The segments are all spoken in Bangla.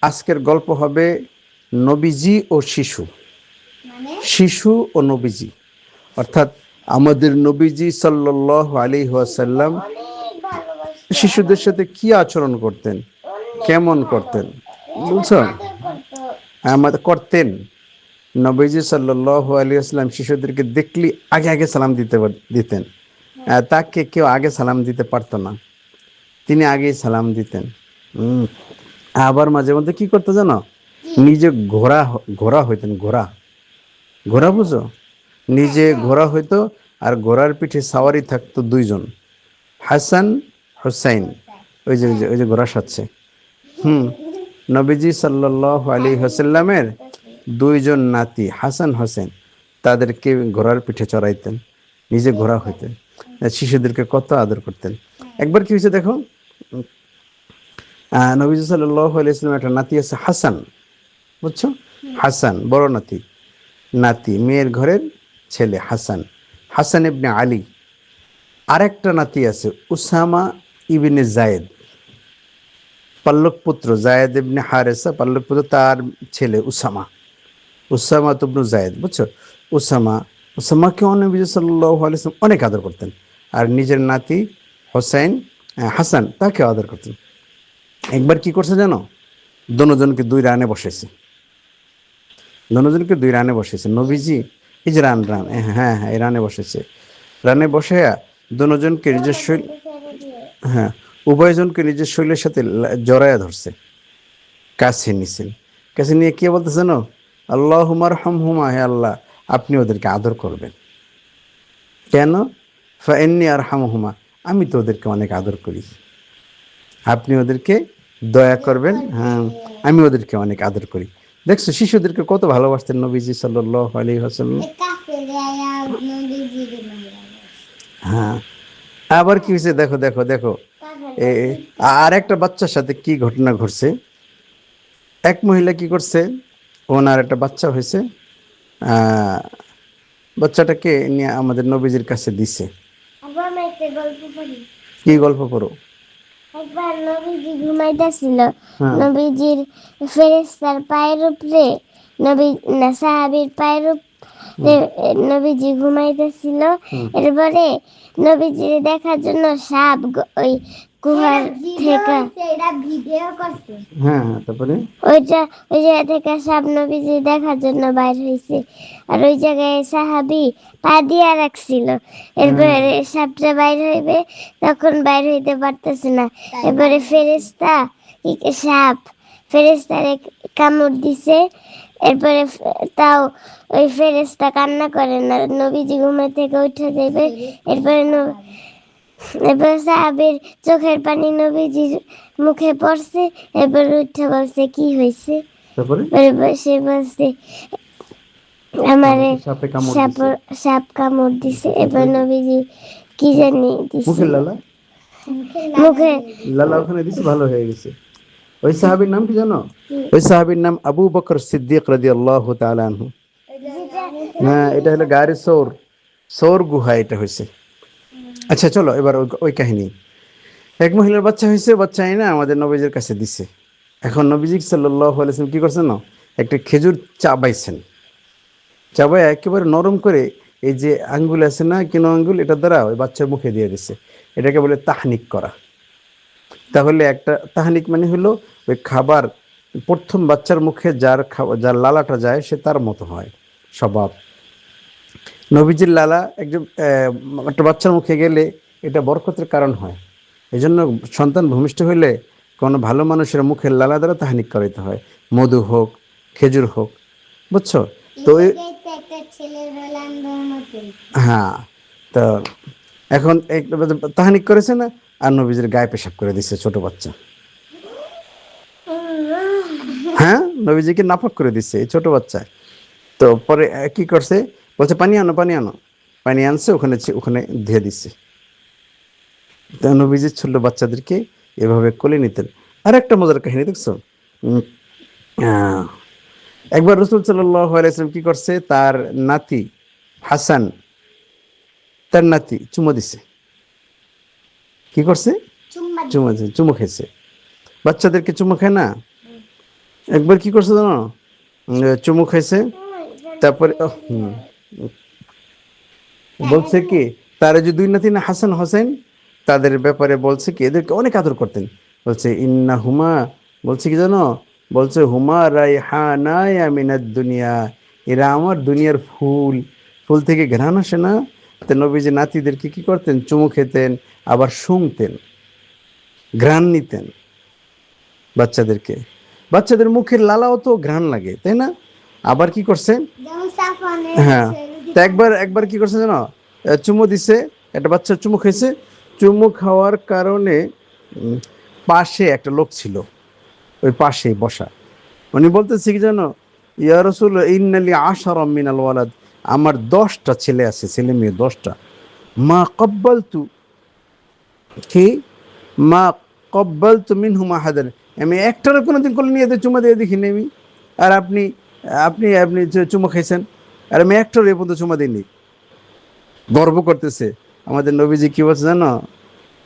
আজকের গল্প হবে নবীজি ও শিশু। শিশু ও নবীজি অর্থাৎ আমাদের নবীজি সাল্লাল্লাহু আলাইহি ওয়াসাল্লাম শিশুদের সাথে কি আচরণ করতেন, কেমন করতেন বুঝছো? আমাদের করতেন। নবীজি সাল্লাল্লাহু আলাইহি ওয়াসাল্লাম শিশুদেরকে দেখলি আগে আগে সালাম দিতেন। তাকে কেউ আগে সালাম দিতে পারতো না, তিনি আগেই সালাম দিতেন। আবার মাঝে মধ্যে কি করতো জানো, নিজে ঘোড়া ঘোড়া হইতেন। ঘোড়া ঘোড়া বুঝো? নিজে ঘোড়া হইতো আর ঘোড়ার পিঠে সাওয়ারি থাকতো দুইজন, হাসান হুসাইন। ওই যে ঘোড়া সাজছে। নবীজি সাল্লাল্লাহু আলাইহি ওয়াসাল্লামের দুইজন নাতি হাসান হোসেন, তাদেরকে ঘোড়ার পিঠে চড়াইতেন, নিজে ঘোড়া হইতেন। শিশুদেরকে কত আদর করতেন। একবার কি হয়েছে দেখো, নবীজি সাল্লাল্লাহু আলাইহি ওয়াসাল্লামের একটা নাতি আছে হাসান, বুঝছো? হাসান বড় নাতি, মেয়ের ঘরের ছেলে হাসান, হাসান ইবনে আলী। আরেকটা নাতি আছে উসামা ইবনে জায়েদ, পাল্লক পুত্র, জায়েদ ইবনে হারেসা পাল্লক পুত্র, তার ছেলে উসামা, উসামা ইবনে জায়েদ, বুঝছো? উসামাকে নবী সাল্লাল্লাহু আলাইহি ওয়াসাল্লাম অনেক আদর করতেন। আর নিজের নাতি হাসান তাকে আদর করতেন। একবার কি করছে জানো, দুজনকে দুই রানে বসেছে। নবীজি এই যে রান, হ্যাঁ হ্যাঁ, এই রানে বসেছে। রানে বসে দুজনকে নিজের শৈল, হ্যাঁ, উভয়জনকে নিজের শৈলের সাথে জড়ায়া ধরছে, কাছে নিছেন। কাছে নিয়ে কি বলতেছে জানো, আল্লাহুম্মা আরহামহুমা, হে আল্লাহ আপনি ওদেরকে আদর করবেন। কেন? ফাইন্নী আরহামহুমা, আমি তো ওদেরকে অনেক আদর করি, আপনি ওদেরকে দয়া করবেন। হ্যাঁ, আমি ওদেরকে অনেক আদর করি। দেখছো শিশুদেরকে কত ভালোবাসতেন নবীজি সাল্লাল্লাহু আলাইহি ওয়াসাল্লাম। হ্যাঁ, আবার কি হয়েছে দেখো দেখো দেখো, আর একটা বাচ্চার সাথে কি ঘটনা ঘটছে। এক মহিলা কি করছে, ওনার একটা বাচ্চা হয়েছে, বাচ্চাটাকে নিয়ে আমাদের নবীজির কাছে দিছে। কি গল্প পড়ো? একবার নবীজি ঘুমাইতেছিল, নবীজির ফেরেশতার পায়ের উপরে সাহাবীর পায়ের উপরে নবীজি ঘুমাইতেছিল। এরপরে নবীজির দেখার জন্য সাপ ওই গুহার থেকে, হ্যাঁ হ্যাঁ, তারপরে ওই জায়গা থেকে সাপ নবীজি দেখার জন্য বাইর হয়েছে। আর ওই জায়গায় সাহাবী পা দিয়া রাখছিল। এরপরে সাপটা বাইর হইবে, তখন বাইর হইতে পারতেছে না। এবারে ফেরেশতারে কামড় দিছে। এরপরে তাও ওই ফেরেশতা কান্না করে না, নবীজি ঘুমের থেকে উঠে যাবে। এরপরে সাহাবীর চোখের পানি নবীজির মুখে পড়ছে। এরপরে উঠে বলছে কি হয়েছে, তারপরে সে বলছে আমারে সাপ কামড় দিছে। এবার নবীজি কি জানি দিছে, মুখের লালা, মুখে লালা ওখানে দিছে, ভালো হয়ে গেছে। ওই সাহাবীর নাম কি জানো? ওই সাহাবীর নাম আবু বকর সিদ্দিক রাদিয়াল্লাহু তাআলা আনহু। হ্যাঁ, এটা হলো গারে সৌর গুহা, এটা হয়েছে। আচ্ছা চলো এবার ওই কাহিনী। এক মহিলার বাচ্চা হয়েছে, বাচ্চা না আমাদের নবীজির কাছে দিছে। এখন নবীজি সাল্লাল্লাহু আলাইহি ওয়াসাল্লাম কি করছেন না, একটা খেজুর চাবাইছেন, চাবাই একেবারে নরম করে এই যে আঙ্গুল আছে না, কিনো আঙ্গুল, এটা দ্বারা ওই বাচ্চার মুখে দিয়ে দিছে। এটাকে বলে তাহনিক করা। তাহলে একটা তাহনিক মানে হলো ওই খাবার প্রথম বাচ্চার মুখে যার লালাটা যায় সে তার মতো হয় স্বভাব। নবীজির লালা একজন একটা বাচ্চার মুখে গেলে এটা বরকতের কারণ হয়। এই জন্য সন্তান ভূমিষ্ঠ হইলে কোনো ভালো মানুষের মুখের লালা দ্বারা তাহনিক করাইতে হয়, মধু হোক, খেজুর হোক, বুঝছো? তো হ্যাঁ, তো এখন তাহানিক করেছে না, আর নবীজির গায়ে পেশাব করে দিচ্ছে ছোট বাচ্চা। হ্যাঁ, নবীজিকে নাপাক করে দিচ্ছে এই ছোট বাচ্চা। তো পরে কি করছে, বলছে পানি আনো পানি আনো, পানি আনছে, ওখানে ধুয়ে দিচ্ছে। তো নবীজি ছোট বাচ্চাদেরকে এভাবে কোলে নিতেন। আর একটা মজার কাহিনী দেখছো, একবার রাসূল সাল্লাল্লাহু আলাইহি ওয়াসাল্লাম কি করছে, তার নাতি হাসান, তার নাতি চুমো দিছে। কি করছে? চুমো খেয়েছে। বাচ্চাদেরকে চুমো খায় না, একবার কি করছে জানো, চুমু খাইছে, তারপরে বলছে কি, তারা যে দুই নাতি না হাসান হোসেন, তাদের ব্যাপারে বলছে কি এদেরকে অনেক আদর করতেন। বলছে ইন্না হুমা, বলছে কি জানো, বলছে হুমা রাইহানায়া মিনাদ দুনিয়া, এরা আমার দুনিয়ার ফুল, ফুল থেকে ঘ্রাণ আসে না। তো নবীজি নাতিদেরকে কি করতেন, চুমু খেতেন, আবার শুংতেন, ঘ্রাণ নিতেন বাচ্চাদেরকে। বাচ্চাদের মুখের লালাও তো ঘ্রাণ লাগে, তাই না? আবার কি করছে, হ্যাঁ, তা একবার একবার কি করছে জানো, চুমু দিছে, একটা বাচ্চা চুমু খেয়েছে, চুমু খাওয়ার কারণে উম, পাশে একটা লোক ছিল, ওই পাশেই বসা, উনি বলতেছে কি জানো, ইয়া রাসূল ইন্নালি আশারা মিনাল ওয়ালাদ, আমার 10টা ছেলে আছে, ছেলে মেয়ে 10টা, মা কব্বালতু, কি, মা কব্বালতু মিনহুম আহাদান, আমি একটারও কোনোদিন কোলে নিয়ে চুমা দিয়ে দেখিনি আমি। আর আপনি আপনি আপনি যে চুমা খাইছেন, আর আমি একটারও এ পর্যন্ত চুমা দিইনি। গর্ব করতেছে। আমাদের নবীজি কি বলছে জানো,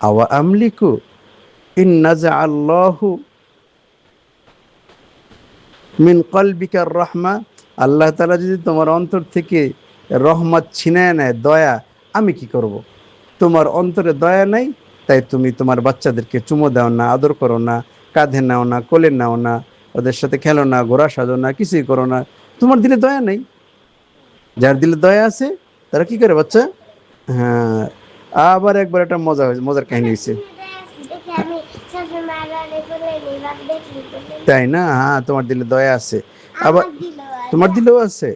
আওয়া আমলিকু ইন নাজা আল্লাহু মিন কলবিকার রহমা, আল্লাহ তাআলা যদি তোমার অন্তর থেকে রহমত ছিনায় নেয়, দয়া, আমি কি করব? তোমার অন্তরে দয়া নাই, তাই তুমি তোমার বাচ্চাদেরকে চুমো দাও না, আদর করো না, কাঁধে নাও না, কোলে নাও না, ওদের সাথে খেলো না, ঘোরা সাজো না, কিছুই করো না, তোমার দিলে দয়া নেই। যার দিলে দয়া আছে তারা কি করে বাচ্চা, হ্যাঁ। আবার একবার একটা মজার কাহিনী হয়েছে, তাই না? হ্যাঁ, তোমার দিলে দয়া আছে, আবার তোমার দিলেও আছে,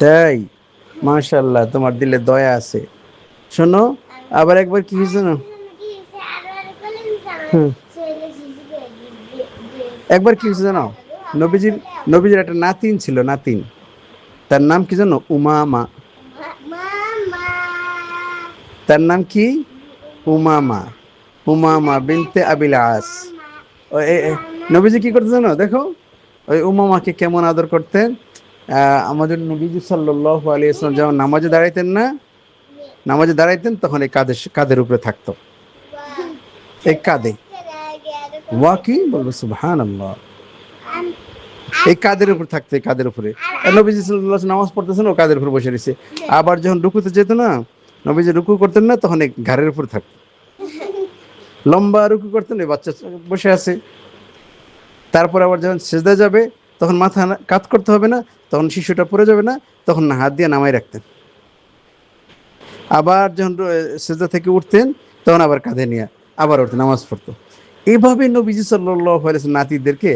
তাই, মাশাআল্লাহ, তোমার দিলে দয়া আছে। শোনো, আবার একবার কি হয়েছে না, হুম, একবার কি হয়েছে জানো, নবীজির নবীজির একটা নাতিন ছিল, নাতিন, তার নাম কি জানো, উমামা। তার নাম কি, উমামা, উমামা বিনতে আবিল আস। নবীজি কি করতে জানো, দেখো, ওই উমামাকে কেমন আদর করতেন। আমাদের নবীজি সাল্লাল্লাহু আলাইহি ওয়াসাল্লাম যখন নামাজে দাঁড়াইতেন না, নামাজে দাঁড়াইতেন তখন এই কাঁধের উপরে থাকতো, এই কাঁধে, ওয়া কি বলবো, সুবহানাল্লাহ, এই কাঁধের উপর থাকতো, এই কাঁধের উপরে। নবীজি সাল্লাল্লাহু আলাইহি ওয়াসাল্লাম নামাজ পড়তেছেন, ও কাঁধের উপর বসে রয়েছে। আবার যখন রুকুতে যেত না, নবীজি রুকু করতেন না, তখন এই ঘাড়ের উপর থাকতো, লম্বা রুকু করতেন, এই বাচ্চা বসে আছে। তারপর আবার যখন সেজদা যাবে, তখন মাথা কাত করতে হবে না, তখন শিশুটা পড়ে যাবে না, তখন হাত দিয়ে নামাই রাখতেন। আবার যখন সেজদা থেকে উঠতেন, তখন আবার কাঁধে নিয়ে আবার উঠতেন, নামাজ পড়তো। এভাবে নবীজি সাল্লাল্লাহু আলাইহি ওয়াসাল্লাম নাতিদেরকে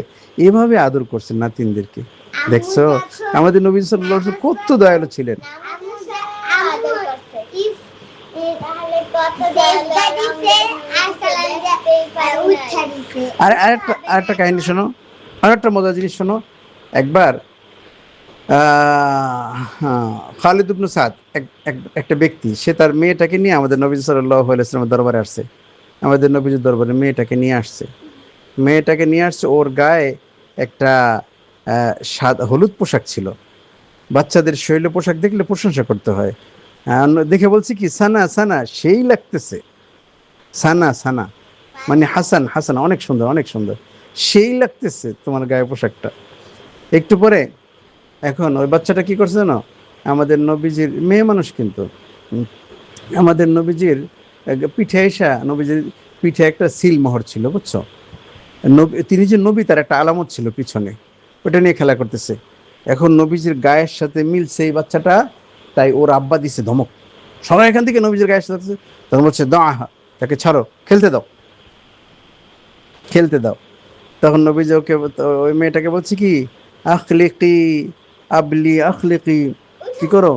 এভাবে আদর করছেন, নাতিনদেরকে। দেখছো আমাদের নবী সাল্লাল্লাহু আলাইহি ওয়াসাল্লাম কত দয়ালু ছিলেন। আর আরেকটা কাহিনী শোনো, আরেকটা মজার জিনিস শোনো। একবার হ্যাঁ, খালিদ ইবনে সাদ, একটা ব্যক্তি, সে তার মেয়েটাকে নিয়ে আমাদের নবী সাল্লাল্লাহু আলাইহি ওয়াসাল্লামের দরবারে আসছে। আমাদের নবীজির দরবারে মেয়েটাকে নিয়ে আসছে, মেয়েটাকে নিয়ে আসছে, ওর গায়ে একটা হলুদ পোশাক ছিল। বাচ্চাদের শৈল পোশাক দেখলে প্রশংসা করতে হয়। দেখে বলছি কি, সানা সানা, সেই লাগতেছে, সানা সানা, মানে হাসান হাসান, অনেক সুন্দর, অনেক সুন্দর, সেই লাগতেছে তোমার গায়ে পোশাকটা। একটু পরে এখন ওই বাচ্চাটা কি করছে জানো, আমাদের নবীজির মেয়ে মানুষ কিন্তু, আমাদের নবীজির পিঠে এসা, নবীজির পিঠে একটা সিল মোহর ছিল, বুঝছো? তিনি যে নবী, তার একটা আলামত ছিল পিছনে, ওটা নিয়ে খেলা করতেছে। এখন নবীজির গায়ের সাথে মিলছে এই বাচ্চাটা, তাই ওর আব্বা দিছে ধমক, সবাই এখান থেকে নবীজির গায়ের সাথে, তখন বলছে দাও, তাকে ছাড়ো, খেলতে দাও, খেলতে দাও। তখন নবীজি ওকে, ওই মেয়েটাকে বলছে কি, আখলিকি আবলি আখলিকি, কি করো,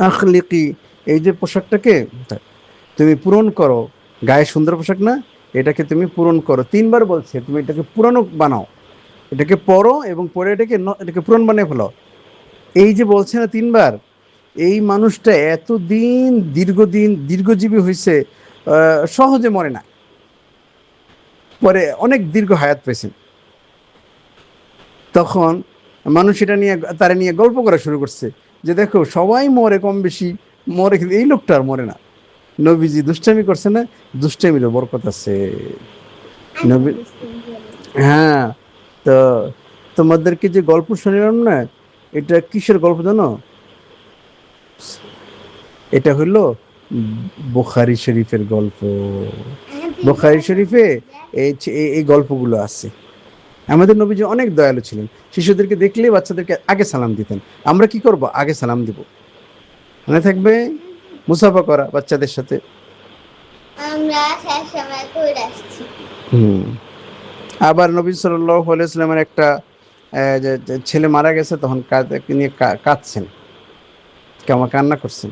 আখলিকি, এই যে পোশাকটাকে তুমি পূরণ করো, গায়ে সুন্দর পোশাক না, এটাকে তুমি পূরণ করো। 3বার বলছে, তুমি এটাকে পুরানো বানাও, এটাকে পরো এবং পরে এটাকে পুরান বানিয়ে ফেলো। এই যে বলছে না 3বার, এই মানুষটা এতদিন দীর্ঘজীবী হয়েছে, সহজে মরে না, পরে অনেক দীর্ঘ হায়াত পেয়েছেন। তখন মানুষ এটা নিয়ে, তারা নিয়ে গল্প করা শুরু করছে, যে দেখো সবাই মরে কম বেশি, মরে, কিন্তু এই লোকটা আর মরে না। নবীজি দুষ্টামি করছে না, দুষ্টামিরও বরকত আছে। নবী, হ্যাঁ, তো তোমাদেরকে যে গল্প শুনলাম না, এটা কিসের গল্প জানো? এটা হলো বুখারী শরীফের গল্প। বুখারী শরীফে এই গল্পগুলো আছে। আমাদের নবীজি অনেক দয়ালু ছিলেন, শিশুদেরকে দেখলে বাচ্চাদেরকে আগে সালাম দিতেন। আমরা কি করব? আগে সালাম দিব। মনে থাকবে মুসাফা করা বাচ্চাদের সাথে। আমরা সবসময় করে আসছি। হুম। আবার নবী সাল্লাল্লাহু আলাইহি ওয়াসাল্লামের একটা যে ছেলে মারা গেছে, তখন নিয়ে কাঁদছেন, কান্না করছেন।